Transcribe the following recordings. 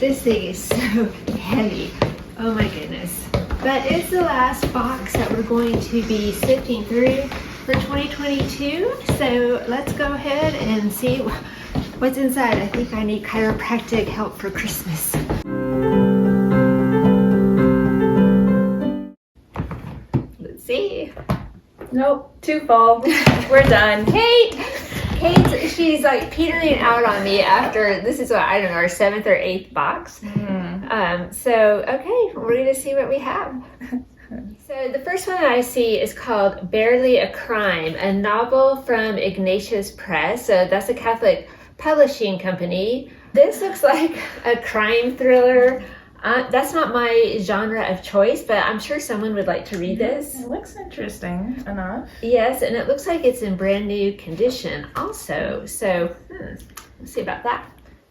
This thing is so heavy. Oh my goodness. But it's the last box that we're going to be sifting through for 2022. So let's go ahead and see what's inside. I think I need chiropractic help for Christmas. Let's see. Nope, too full. We're done. Kate, she's like petering out on me after, this is what, I don't know, our 7th or 8th box. So, okay, we're gonna see what we have. So the first one I see is called Barely a Crime, a novel from Ignatius Press. So that's a Catholic publishing company. This looks like a crime thriller. That's not my genre of choice, but I'm sure someone would like to read this. It looks interesting enough. Yes, and it looks like it's in brand new condition also. So, let's see about that.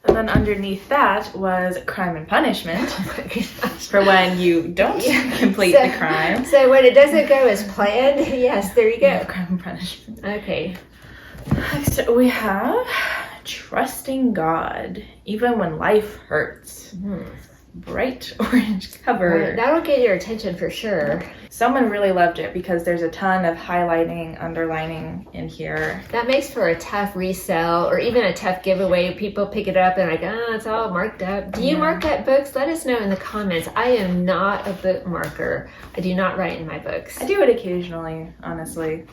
And then underneath that was Crime and Punishment for when you don't complete the crime. So when it doesn't go as planned, yes, there you go. Yeah, Crime and Punishment. Okay. Next we have Trusting God, Even When Life Hurts. Bright orange cover. That'll get your attention for sure. Someone really loved it because there's a ton of highlighting, underlining in here. That makes for a tough resell or even a tough giveaway. People pick it up and like, it's all marked up. Do you mark up books? Let us know in the comments. I am not a bookmarker. I do not write in my books. I do it occasionally, honestly,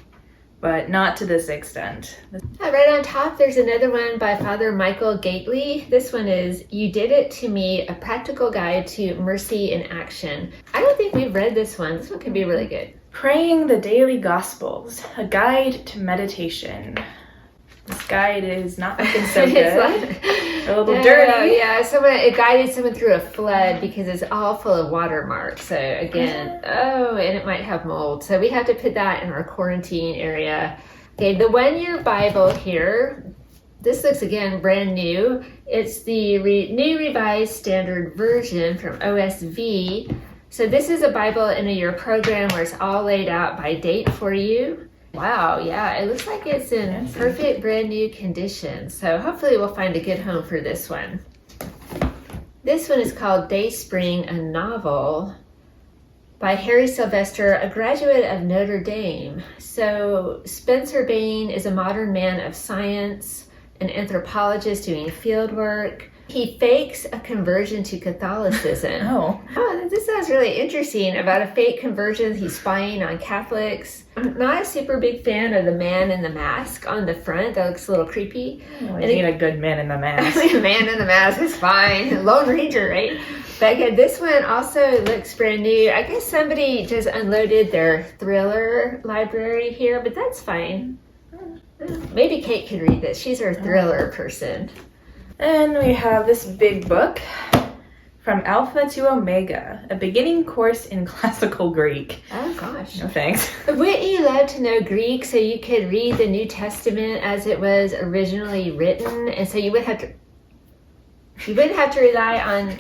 but not to this extent. Right on top, there's another one by Father Michael Gately. This one is You Did It to Me, a practical guide to mercy in action. I don't think we've read this one. This one could be really good. Praying the Daily Gospels, a guide to meditation. This guide is not looking so good. A little dirty. Yeah, it guided someone through a flood because it's all full of watermarks. So again, and it might have mold. So we have to put that in our quarantine area. Okay, the 1-year Bible here. This looks, again, brand new. It's the New Revised Standard Version from OSV. So this is a Bible in a year program where it's all laid out by date for you. Wow, yeah, it looks like it's in perfect brand new condition. So hopefully we'll find a good home for this one. This one is called Dayspring, a novel by Harry Sylvester, a graduate of Notre Dame. So Spencer Bain is a modern man of science, an anthropologist doing field work. He fakes a conversion to Catholicism. Oh, this sounds really interesting about a fake conversion. He's spying on Catholics. I'm not a super big fan of the man in the mask on the front. That looks a little creepy. I need a good man in the mask. The man in the mask is fine. Lone Ranger, right? But again, this one also looks brand new. I guess somebody just unloaded their thriller library here, but that's fine. Maybe Kate could read this. She's our thriller person. And we have this big book, From Alpha to Omega, a beginning course in classical Greek. Oh gosh. No thanks. Wouldn't you love to know Greek so you could read the New Testament as it was originally written, and so you wouldn't have to rely on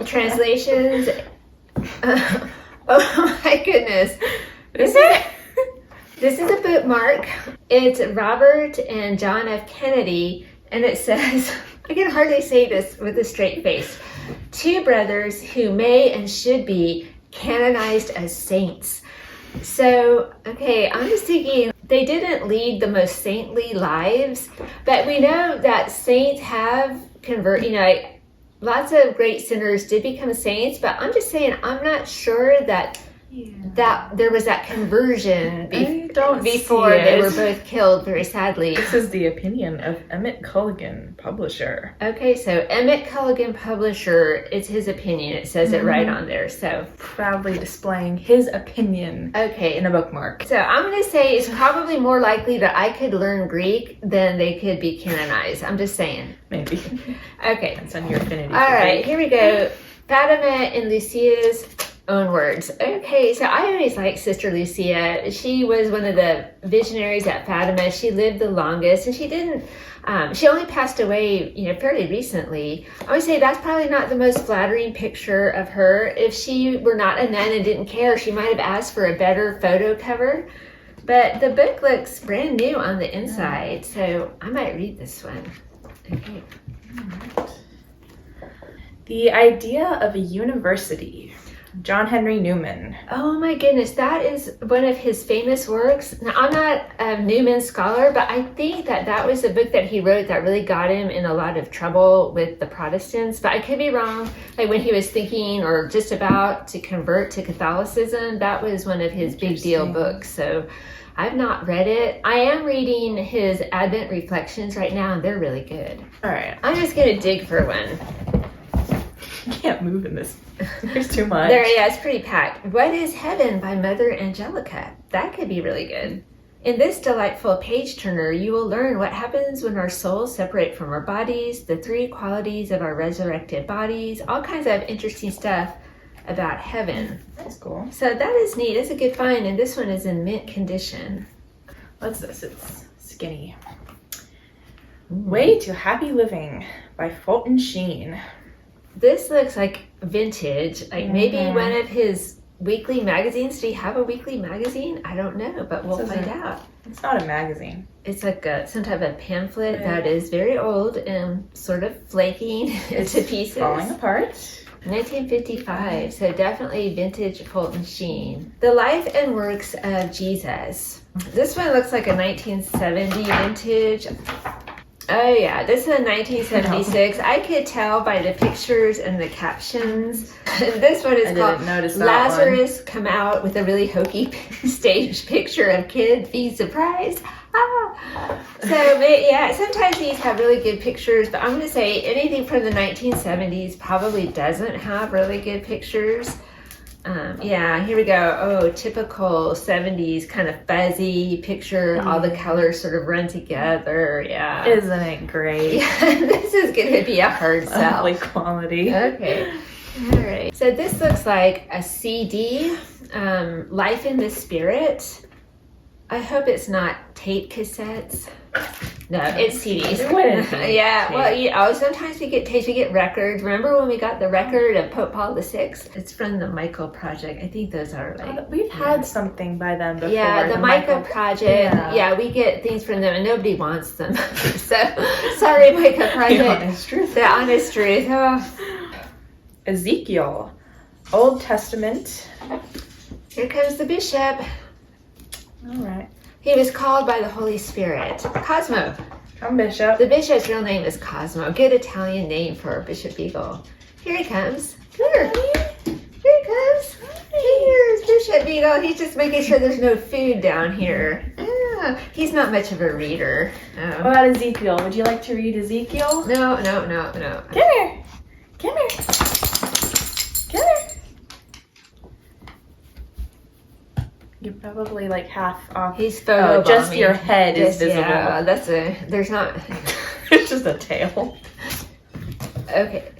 translations? Oh my goodness. Is it? This is a bookmark. It's Robert and John F. Kennedy. And it says, I can hardly say this with a straight face, 2 brothers who may and should be canonized as saints. So, okay, I'm just thinking they didn't lead the most saintly lives, but we know that saints have lots of great sinners did become saints, but I'm just saying, I'm not sure that there was that conversion before they were both killed very sadly. This is the opinion of Emmett Culligan, publisher. Okay, so Emmett Culligan, publisher, it's his opinion. It says it right on there. So proudly displaying his opinion in a bookmark. So I'm going to say it's probably more likely that I could learn Greek than they could be canonized. I'm just saying. Maybe. Okay. Depends on your affinity. All right, here we go. Fatima and Lucia's own words. Okay, so I always liked Sister Lucia. She was one of the visionaries at Fatima. She lived the longest, and she only passed away, fairly recently. I would say that's probably not the most flattering picture of her. If she were not a nun and didn't care, she might have asked for a better photo cover. But the book looks brand new on the inside, so I might read this one. Okay. The Idea of a University, John Henry Newman. Oh my goodness, that is one of his famous works. Now, I'm not a Newman scholar, but I think that was a book that he wrote that really got him in a lot of trouble with the Protestants. But I could be wrong. Like when he was thinking or just about to convert to Catholicism, that was one of his big deal books. So I've not read it. I am reading his Advent Reflections right now, and they're really good. All right. I'm just going to dig for one. You can't move in this. There's too much. Yeah, it's pretty packed. What is Heaven by Mother Angelica? That could be really good. In this delightful page turner, you will learn what happens when our souls separate from our bodies, the 3 qualities of our resurrected bodies, all kinds of interesting stuff about heaven. That's cool. So that is neat. It's a good find, and this one is in mint condition. What's this? It's skinny. Way to Happy Living by Fulton Sheen. This looks like vintage, like maybe one of his weekly magazines. Do you have a weekly magazine? I don't know, but we'll find out. It's not a magazine. It's like some type of pamphlet that is very old and sort of flaking into pieces. Falling apart. 1955, so definitely vintage Fulton Sheen. The Life and Works of Jesus. This one looks like a 1970 vintage. Oh yeah, this is a 1976. I could tell by the pictures and the captions. This one is called Lazarus Come Out, with a really hokey stage picture of kid being surprised. So yeah, sometimes these have really good pictures, but I'm going to say anything from the 1970s probably doesn't have really good pictures. Yeah, here we go. Oh, typical 70s kind of fuzzy picture. All the colors sort of run together. Yeah. Isn't it great? Yeah, this is going to be a hard sell. Ugly quality. Okay. All right. So this looks like a CD, Life in the Spirit. I hope it's not tape cassettes. No, it's CDs. It wouldn't be. Yeah, well, sometimes we get tapes, we get records. Remember when we got the record of Pope Paul VI? It's from the Michael Project. I think those are like... We've had something by them before. Yeah, the Michael Project. Yeah, we get things from them and nobody wants them. So, sorry, Michael Project. The honest truth. The honest truth. Oh. Ezekiel, Old Testament. Here comes the bishop. All right. He was called by the Holy Spirit. Cosmo. Come, Bishop. The bishop's real name is Cosmo. Good Italian name for Bishop Beagle. Here he comes. Here. Here he comes. Here's Bishop Beagle. He's just making sure there's no food down here. Yeah. He's not much of a reader. Oh. What about Ezekiel? Would you like to read Ezekiel? No. Come here. Come here. Come here. You're probably like half off. He's photo just your head is visible. Yeah, there's not. It's just a tail. Okay.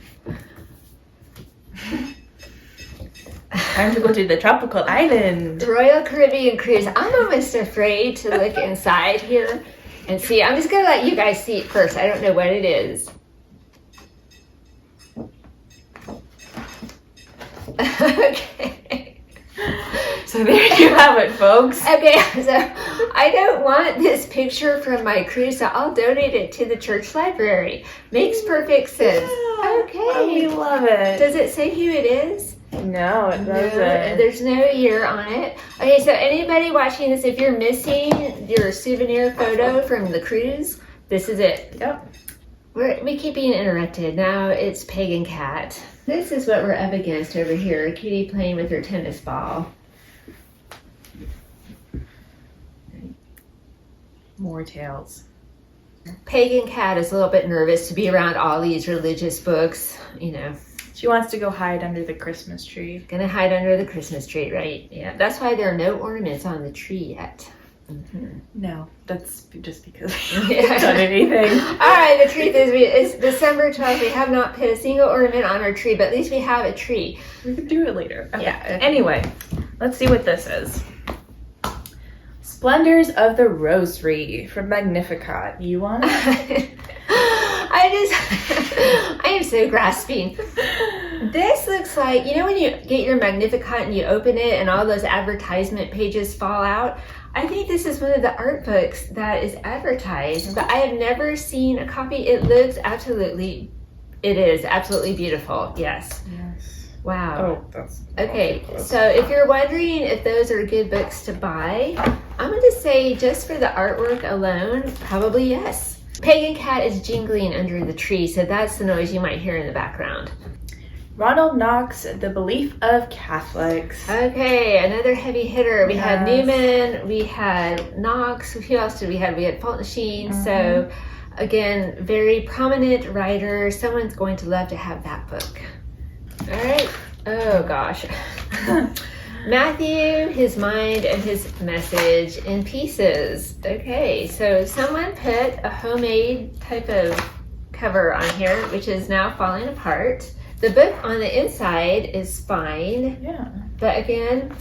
Time to go to the tropical island. Royal Caribbean Cruise. I'm almost afraid to look inside here and see. I'm just going to let you guys see it first. I don't know what it is. Okay. So there you have it, folks. Okay, so I don't want this picture from my cruise, so I'll donate it to the church library. Makes perfect sense. Yeah. Okay. Oh, we love it. Does it say who it is? No, it doesn't. No, there's no year on it. Okay, so anybody watching this, if you're missing your souvenir photo from the cruise, this is it. Yep. We keep being interrupted. Now it's Pagan Cat. This is what we're up against over here. Kitty playing with her tennis ball. More tails. Pagan Cat is a little bit nervous to be around all these religious books, you know. She wants to go hide under the Christmas tree. Gonna hide under the Christmas tree, right? Yeah, that's why there are no ornaments on the tree yet. Mm-hmm. No, that's just because we haven't done anything. All right, the truth is, it's December 12th. We have not put a single ornament on our tree, but at least we have a tree. We could do it later. Okay. Yeah. Anyway, let's see what this is. Splendors of the Rosary from Magnificat. You want it? I am so grasping. This looks like, you know when you get your Magnificat and you open it and all those advertisement pages fall out? I think this is one of the art books that is advertised, but I have never seen a copy. It looks absolutely It is absolutely beautiful. Yes. Yes. Wow. Oh, that's Okay, close. so if you're wondering if those are good books to buy, I'm going to say just for the artwork alone, probably yes. Pagan Cat is jingling under the tree, so that's the noise you might hear in the background. Ronald Knox, The Belief of Catholics. Okay, another heavy hitter. We had Yes. Newman, we had Knox. Who else did we have? We had Fulton Sheen. So again, very prominent writer. Someone's going to love to have that book. All right. Oh gosh. Matthew, his mind and his message in pieces. Okay, so someone put a homemade type of cover on here, which is now falling apart. The book on the inside is fine. Yeah. But again,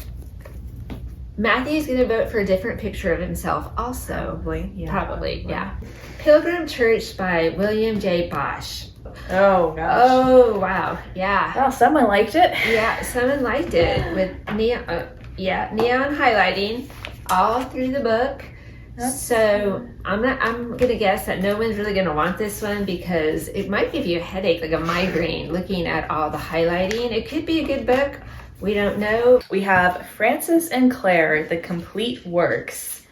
Matthew's going to vote for a different picture of himself also. Probably, yeah. Pilgrim Church by William J. Bosch. Oh, gosh. Oh, wow. Yeah. Well, someone liked it. Yeah, someone liked it with neon highlighting all through the book. So I'm gonna guess that no one's really gonna want this one because it might give you a headache, like a migraine, looking at all the highlighting. It could be a good book. We don't know. We have Francis and Claire, The Complete Works.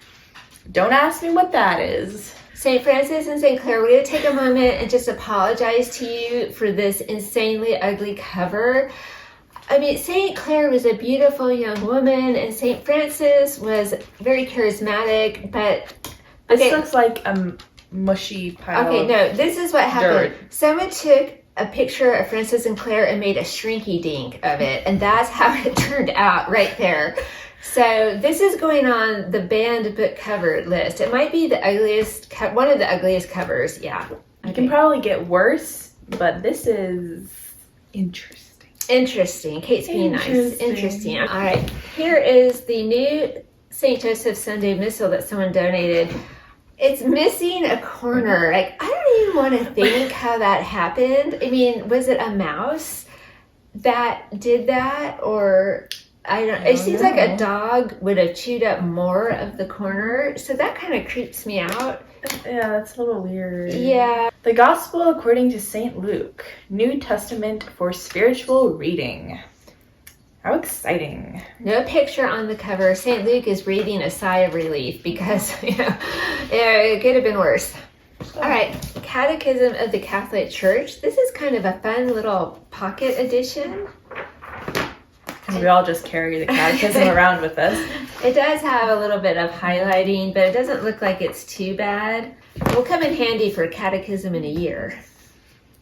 Don't ask me what that is. St. Francis and St. Claire, we're going to take a moment and just apologize to you for this insanely ugly cover. I mean, St. Claire was a beautiful young woman, and St. Francis was very charismatic, but... This looks like a mushy pile Okay, no, this is what happened. dirt. Someone took a picture of Francis and Claire and made a shrinky dink of it, and that's how it turned out right there. So this is going on the banned book cover list. It might be the ugliest, one of the ugliest covers. Yeah. You can probably get worse, but this is interesting. Interesting. Kate's being nice. Interesting. All right. Here is the new St. Joseph Sunday Missal that someone donated. It's missing a corner. Like, I don't even want to think how that happened. I mean, was it a mouse that did that, or... I don't. It seems like a dog would have chewed up more of the corner, so that kind of creeps me out. Yeah, that's a little weird. Yeah. The Gospel according to St. Luke, New Testament for spiritual reading. How exciting. No picture on the cover. St. Luke is breathing a sigh of relief because, it could have been worse. All right, Catechism of the Catholic Church. This is kind of a fun little pocket edition. We all just carry the catechism around with us. It does have a little bit of highlighting, but it doesn't look like it's too bad. It will come in handy for catechism in a year.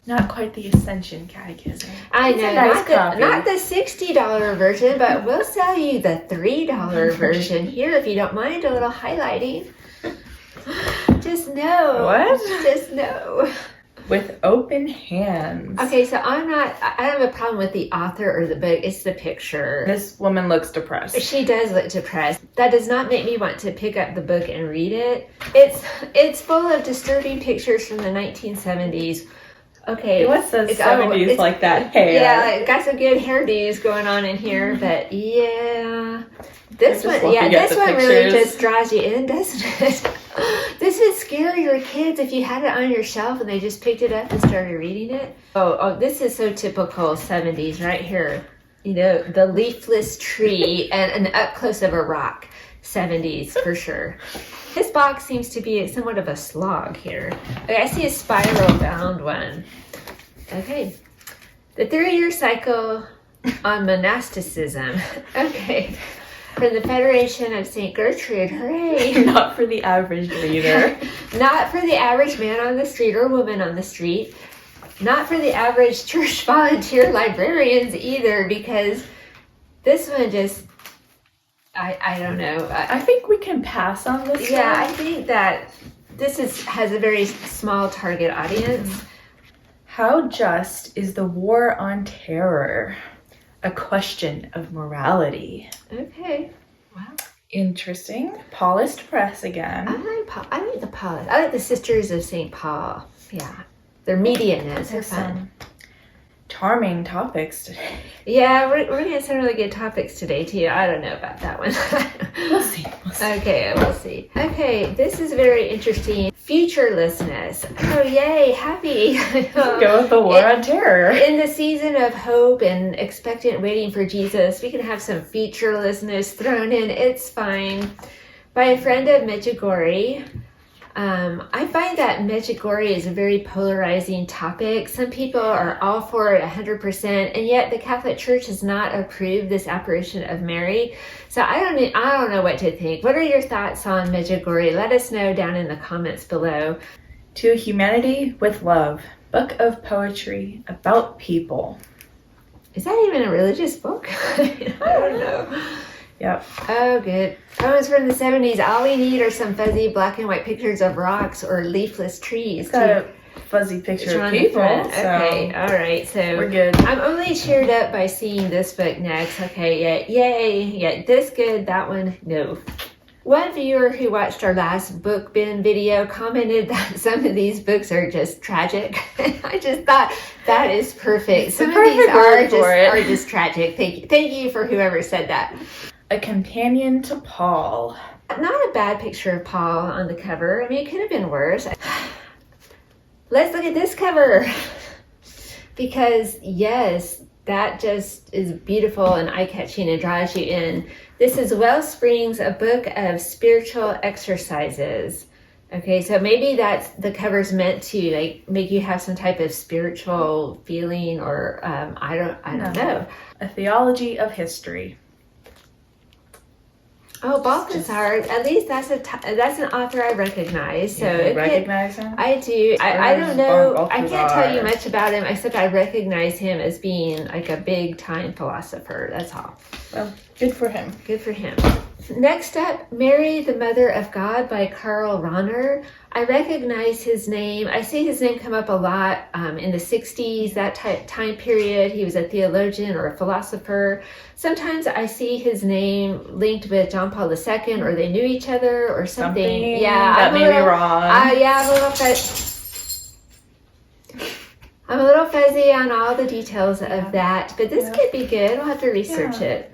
Not quite the Ascension Catechism. I It's know, a nice copy. not the $60 version, but we'll sell you the $3 version here if you don't mind a little highlighting. Just know. What? Just know. With open hands. Okay, so I don't have a problem with the author or the book. It's the picture. This woman looks depressed. She does look depressed. That does not make me want to pick up the book and read it. It's full of disturbing pictures from the 1970s. Okay. What's the 70s like that hair? Yeah, like, got some good hairdos going on in here, but yeah. This one really just draws you in, doesn't it? This would scare your kids if you had it on your shelf and they just picked it up and started reading it. Oh, this is so typical 70s right here. You know, the leafless tree and an up close of a rock. 70s for sure. This box seems to be somewhat of a slog here. Okay, I see a spiral bound one. Okay. The 3-year cycle on monasticism. Okay. From the Federation of St. Gertrude, hooray! Not for the average reader. Not for the average man on the street or woman on the street. Not for the average church volunteer librarians either, because this one just, I don't know. I think we can pass on this one. I think that this has a very small target audience. How just is the war on terror? A question of morality. Okay. Wow. Interesting. Paulist Press again. I like the Paulist. I like the Sisters of St. Paul. Yeah. Their media notes are fun. charming topics today. Yeah, we're going to have some really good topics today, too. I don't know about that one. We'll see. Okay, we'll see. Okay, this is very interesting. Futurelessness. Oh, yay, happy. Go with the war on terror. In the season of hope and expectant waiting for Jesus, we can have some futurelessness thrown in. It's fine. By a friend of Medjugorje. I find that Medjugorje is a very polarizing topic. Some people are all for it 100%, and yet the Catholic Church has not approved this apparition of Mary. So I don't know what to think. What are your thoughts on Medjugorje? Let us know down in the comments below. To Humanity with Love, book of poetry about people. Is that even a religious book? I don't know. Yep. Oh, good. Poems from the 70s. All we need are some fuzzy black and white pictures of rocks or leafless trees. It's got a fuzzy picture of people. So okay, all right. So we're good. I'm only cheered up by seeing this book next. Okay, yeah, yay. Yeah, this good, that one, no. One viewer who watched our last book bin video commented that some of these books are just tragic. I just thought that is perfect. Some of these are just tragic. Thank you for whoever said that. A companion to Paul. Not a bad picture of Paul on the cover. I mean, it could have been worse. Let's look at this cover. Because, yes, that just is beautiful and eye-catching and draws you in. This is Wellsprings, a book of spiritual exercises. Okay, so maybe that's the cover's meant to like make you have some type of spiritual feeling, or I don't know. A theology of history. Oh, Balthasar. At least that's an author I recognize. So you recognize him? I do. I don't know. I can't tell you much about him except I recognize him as being like a big time philosopher. That's all. Well, good for him. Good for him. Next up, Mary, the Mother of God by Karl Rahner. I recognize his name. I see his name come up a lot in the 60s, that time period. He was a theologian or a philosopher. Sometimes I see his name linked with John Paul II, or they knew each other or something. Yeah, that may be wrong. Yeah, I'm a little fuzzy on all the details of that, but this could be good. We'll have to research it.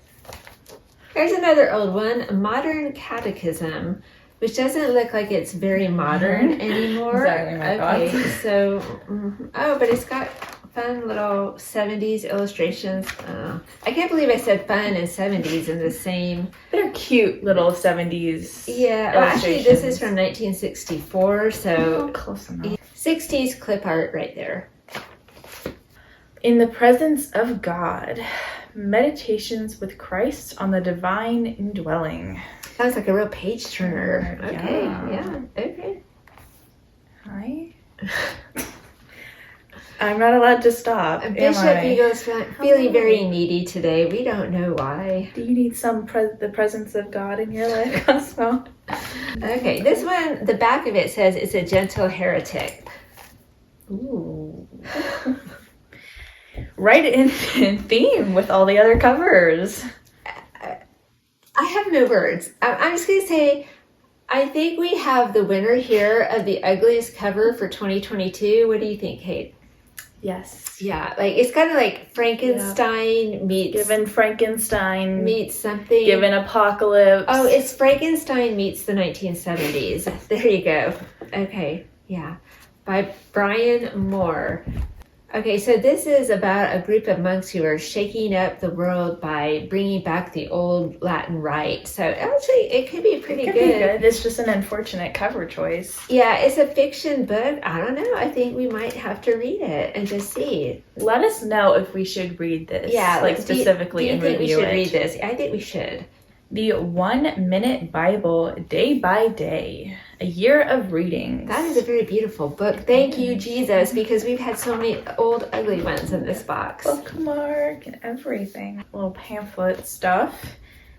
Here's another old one, Modern Catechism, which doesn't look like it's very modern anymore. Exactly my thoughts. So, but it's got fun little 70s illustrations. I can't believe I said fun and 70s in the same. They're cute little 70s. Yeah, well, actually, this is from 1964, so close enough. 60s clip art right there. In the Presence of God, Meditations with Christ on the Divine Indwelling. Sounds like a real page turner. Okay, Yeah. Okay. Hi. I'm not allowed to stop. Bishop Eagle's feeling very needy today. We don't know why. Do you need the presence of God in your life, Cosmo? Okay, this one, the back of it says it's a gentle heretic. Ooh. Right in theme with all the other covers. I have no words. I'm just going to say, I think we have the winner here of the ugliest cover for 2022. What do you think, Kate? Yes. Yeah, like it's kind of like Frankenstein meets... Given Frankenstein. Meets something. Given Apocalypse. Oh, it's Frankenstein meets the 1970s. There you go. Okay, yeah. By Brian Moore. Okay, so this is about a group of monks who are shaking up the world by bringing back the old Latin rite. So actually, it could be pretty good. It's just an unfortunate cover choice. Yeah, it's a fiction book. I don't know. I think we might have to read it and just see. Let us know if we should read this. Yeah, like specifically and review it. Do you think we should read this? I think we should. The 1 Minute Bible, Day by Day. A Year of Readings. That is a very beautiful book. Thank you, Jesus, because we've had so many old, ugly ones in this box. Bookmark and everything. Little pamphlet stuff.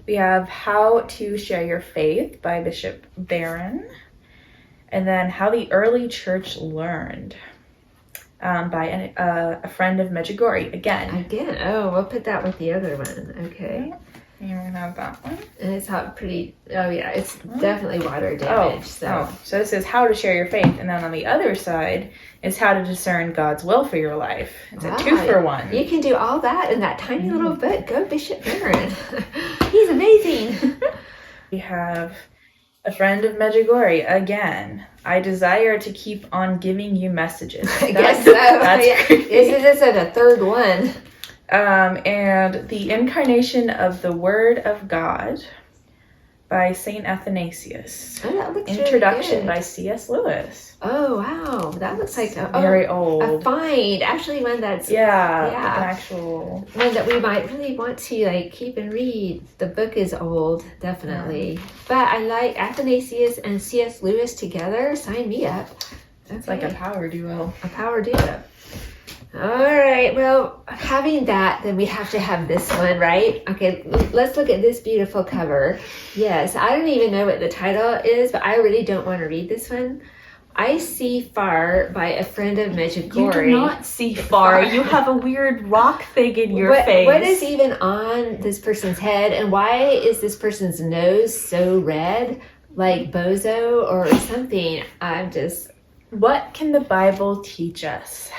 We have How to Share Your Faith by Bishop Barron. And then How the Early Church Learned by a friend of Medjugorje. Again. Oh, we'll put that with the other one. Okay. You can have that one. And it's how pretty, oh yeah, it's definitely water damage. So this is how to share your faith. And then on the other side is how to discern God's will for your life. It's a 2-for-1. You can do all that in that tiny little book. Go Bishop Barron. He's amazing. We have a friend of Medjugorje again. I desire to keep on giving you messages. I guess so. That's creepy. This is a third one. And the Incarnation of the Word of God by Saint Athanasius. Oh, that looks Introduction really good. by C.S. Lewis. Oh wow, that looks like Very old. A find. Actually, one that's Like an actual one that we might really want to like keep and read. The book is old, definitely, but I like Athanasius and C.S. Lewis together. Sign me up. It's like a power duo. A power duo. All right, well, having that, then we have to have this one, right? Okay, let's look at this beautiful cover. Yes, I don't even know what the title is, but I really don't want to read this one. I See Far by a Friend of Medjugorje. You do not see far. You have a weird rock thing in your face. What is even on this person's head, and why is this person's nose so red, like Bozo or something? What can the Bible teach us?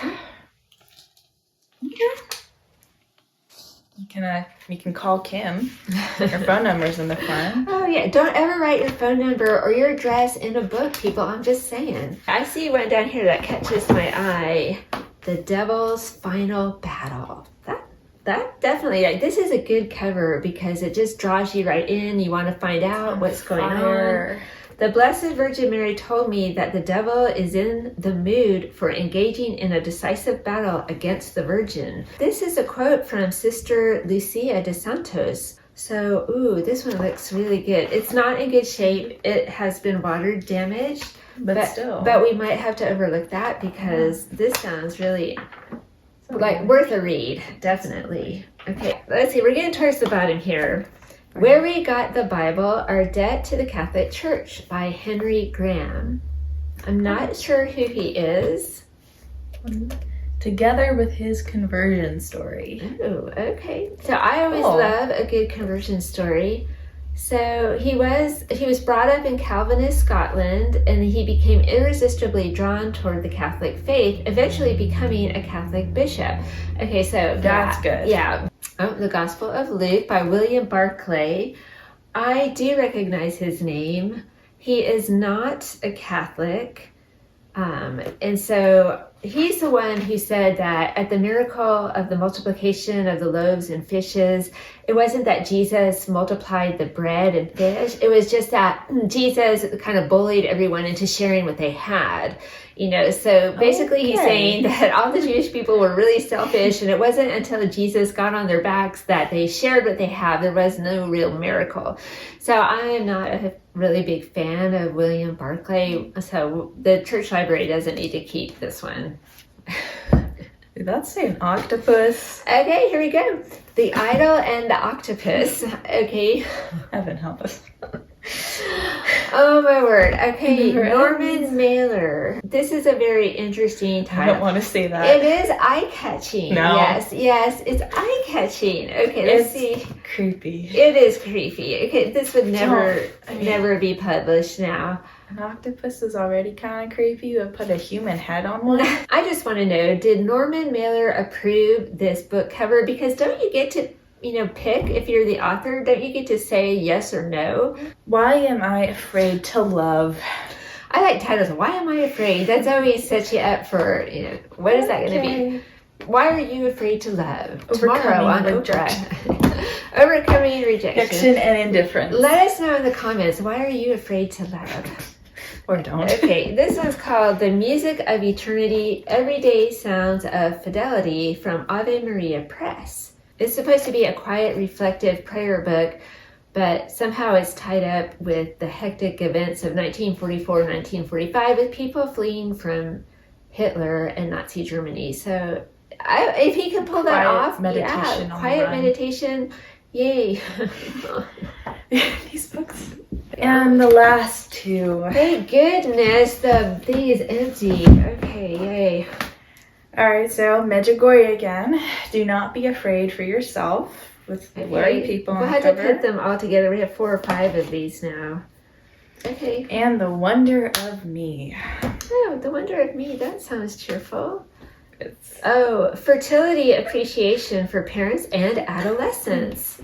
You can call Kim. Her phone number's in the front. Oh yeah, don't ever write your phone number or your address in a book, people. I'm just saying. I see one down here that catches my eye. The Devil's Final Battle. That definitely, like, this is a good cover because it just draws you right in. You want to find out what's going on. The Blessed Virgin Mary told me that the devil is in the mood for engaging in a decisive battle against the Virgin. This is a quote from Sister Lucia de Santos. So, this one looks really good. It's not in good shape. It has been water damaged, but still. But we might have to overlook that because this sounds really worth a read, definitely. Okay, let's see. We're getting towards the bottom here. Where We Got the Bible, Our Debt to the Catholic Church by Henry Graham. I'm not sure who he is. Together with his conversion story. Oh, okay. So I always love a good conversion story. So he was brought up in Calvinist Scotland, and he became irresistibly drawn toward the Catholic faith, eventually becoming a Catholic bishop. Okay, so that's good. Yeah. Oh, The Gospel of Luke by William Barclay. I do recognize his name. He is not a Catholic. And so he's the one who said that at the miracle of the multiplication of the loaves and fishes, it wasn't that Jesus multiplied the bread and fish. It was just that Jesus kind of bullied everyone into sharing what they had. So basically he's saying that all the Jewish people were really selfish, and it wasn't until Jesus got on their backs that they shared what they have. There was no real miracle. So I am not a really big fan of William Barclay. So the church library doesn't need to keep this one. Did that say an octopus? Okay, here we go. The Idol and the Octopus. Okay. Heaven help us. Oh my word. Okay, Norman Mailer. This is a very interesting title. I don't want to say that. It is eye-catching. No. Yes, it's eye-catching. Okay, let's see. Creepy. It is creepy. Okay, this would never be published now. An octopus is already kind of creepy. You would put a human head on one. I just want to know, did Norman Mailer approve this book cover? Because don't you get to pick if you're the author? Don't you get to say yes or no? Why am I afraid to love? I like titles. Why am I afraid? That's always sets you up for, what is that going to be? Why are you afraid to love? Tomorrow on Oprah. Overcoming rejection and indifference. Let us know in the comments, why are you afraid to love? Or don't. Okay, this one's called The Music of Eternity, Everyday Sounds of Fidelity from Ave Maria Press. It's supposed to be a quiet, reflective prayer book, but somehow it's tied up with the hectic events of 1944-1945 with people fleeing from Hitler and Nazi Germany. So if he can pull that off, quiet meditation, yay. These books. And the last two. Thank goodness the thing is empty. Okay, yay. All right, so Medjugorje again. Do not be afraid for yourself. with worry people We'll on have the to cover. put them all together. We have 4 or 5 of these now. Okay. And The Wonder of Me. Oh, The Wonder of Me. That sounds cheerful. It's Oh, fertility appreciation for parents and adolescents.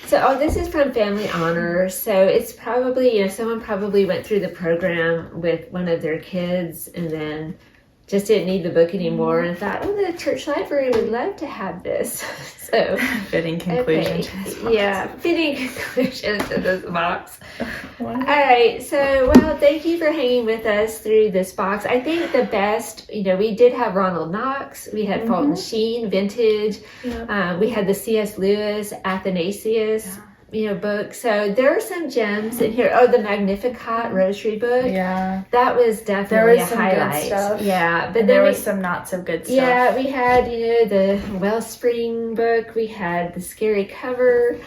So, this is from Family Honor. So it's probably, someone probably went through the program with one of their kids and then just didn't need the book anymore and thought, oh, the church library would love to have this. So fitting conclusion okay. to this box. Yeah, fitting conclusion to this box. What? All right, so, well, thank you for hanging with us through this box. I think the best, we did have Ronald Knox, we had Fulton Sheen, vintage, Yep. we had the C.S. Lewis, Athanasius, book. So there are some gems in here. Oh, the Magnificat Rosary book. Yeah. That was definitely a some highlight. good stuff. Yeah, but But then there we, was some not so good stuff. yeah, we had, the Wellspring book. We had the Scary Cover.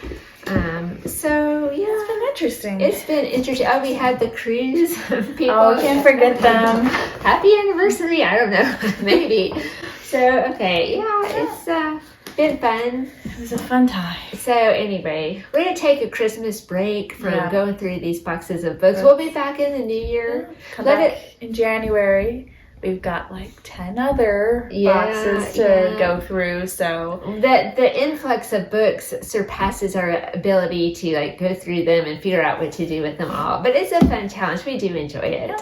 So yeah, It's been interesting. it's been interesting. Oh, we had the cruise people. Oh, can't forget them. Happy anniversary. I don't know, maybe. So okay, yeah, it's been fun. It was a fun time. So anyway, we're gonna take a Christmas break from Yeah. going through these boxes of books. We'll be back in the new year. Come Let back in January. We've got like 10 other Yeah, boxes to yeah. go through. So The influx of books surpasses our ability to go through them and figure out what to do with them all. But it's a fun challenge. We do enjoy it.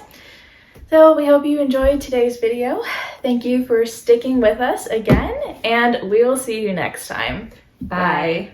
So we hope you enjoyed today's video. Thank you for sticking with us again, and we will see you next time. Bye.